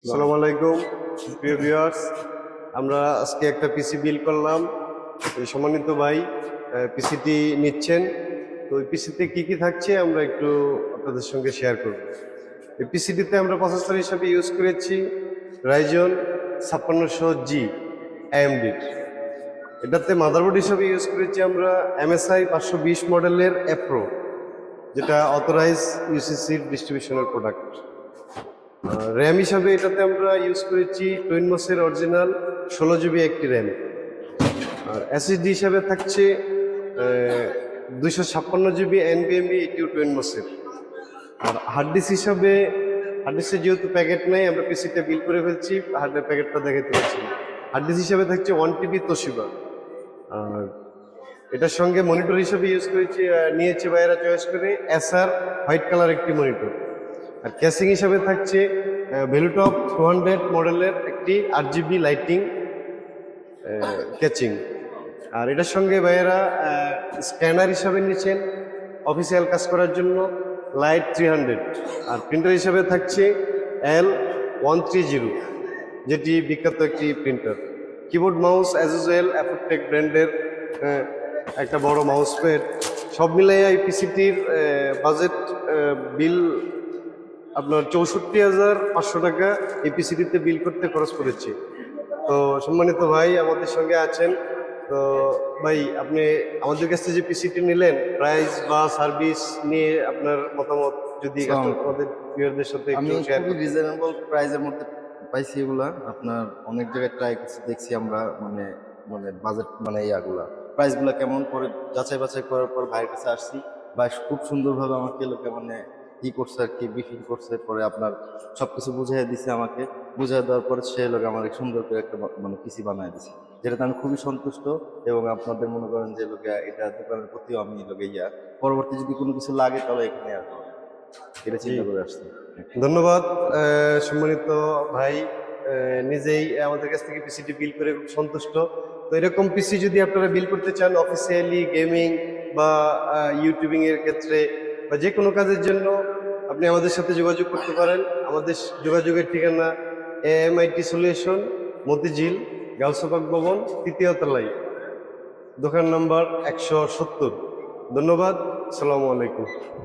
আসসালামু আলাইকুম প্রিয় ভিউয়ার্স, আমরা আজকে একটা পিসি বিল্ড করলাম। এই সম্মানিত ভাই পিসিটি নিচ্ছেন, তো ওই পিসিতে কি কি থাকছে আমরা একটু আপনাদের সঙ্গে শেয়ার করব। এই পিসিটিতে আমরা প্রসেসর হিসাবে ইউজ করেছি রাইজন 5600G AMD-র। এটাতে মাদারবোর্ড হিসাবে ইউজ করেছি আমরা MSI 520 মডেলের অ্যাপ্রো, যেটা অথরাইজ ইউসিসির ডিস্ট্রিবিউশনের প্রোডাক্ট। র্যাম হিসাবে এটাতে আমরা ইউজ করেছি টুইনমসের অরিজিনাল 16GB একটি র্যাম। আর এসএসডি হিসাবে থাকছে 256GB NVMe এটিও টুইনমসের। আর হার্ড ডিস্ক হিসাবে, হার্ড ডিস্কের যেহেতু প্যাকেট নেই, আমরা পিসিটা বিল করে ফেলছি, হার্ডের প্যাকেটটা দেখাতে পারছি। হার্ড ডিস্ক হিসাবে থাকছে 1TB তোশিবা। আর এটার সঙ্গে মনিটর হিসাবে ইউজ করেছি, নিয়েছে বাইরা চয়েস করে এসআর হোয়াইট কালার একটি মনিটর। আর ক্যাসিং হিসাবে থাকছে ভ্যালুটপ 200 মডেলের একটি 8GB লাইটিং ক্যাচিং। আর এটার সঙ্গে ভাইয়েরা স্ক্যানার হিসাবে নিচ্ছেন অফিসিয়াল কাজ করার জন্য লাইট 300। আর প্রিন্টার হিসাবে থাকছে L130, যেটি বিখ্যাত একটি printer. Keyboard mouse as usual অ্যাফোটেক ব্র্যান্ডের একটা বড় মাউস প্যাড। সব মিলাই এই পিসিটির বাজেট বিল আপনার 64,500 টাকা এই পিসিটিতে বিল করতে খরচ করেছে। তো সম্মানিত ভাই আমাদের সঙ্গে আছেন, তো ভাই আপনি আমাদের কাছ থেকে যে পিসিটি নিলেন, প্রাইস বা সার্ভিস নিয়ে আপনার মতামত যদি আমাদের ভিউয়ারদের সাথে আমি একটু শেয়ার খুবই করেন। রিজনেবল প্রাইসের মধ্যে পাইছি এগুলা। আপনার অনেক জায়গায় ট্রাই করছি, দেখছি আমরা মানে মানে বাজেট মানে ইয়াগুলা প্রাইসগুলা কেমন করে যাচাই বাছাই করার পর ভাইয়ের কাছে আসছি। ভাই খুব সুন্দরভাবে আমাকে লোকে মানে ই করছে আর কি, ব্রিফিং করছে, পরে আপনার সবকিছু বুঝাই দিছে আমাকে। বুঝাই দেওয়ার পরে সে লোক আমার সুন্দর করে একটা মানে পিসি বানায় দিছে, যেটাতে আমি খুবই সন্তুষ্ট। এবং আপনাদের মনে করেন যে লোকে এটা দোকানের প্রতিও আমি লোকে পরবর্তী যদি কোনো কিছু লাগে তাহলে এখানে আসবো, এটা চিন্তা করে আসছি। ধন্যবাদ সম্মানিত ভাই, নিজেই আমাদের কাছ থেকে পিসিটি বিল করে খুব সন্তুষ্ট। তো এরকম পিসি যদি আপনারা বিল করতে চান অফিসিয়ালি গেমিং বা ইউটিউবিং এর ক্ষেত্রে বা যে কোনো কাজের জন্য, আপনি আমাদের সাথে যোগাযোগ করতে পারেন। আমাদের যোগাযোগের ঠিকানা AMIT সলিউশন, মতিঝিল, গাউসবাগ ভবন, 3য় তলায়, দোকান নাম্বার 170। ধন্যবাদ, আসসালামু আলাইকুম।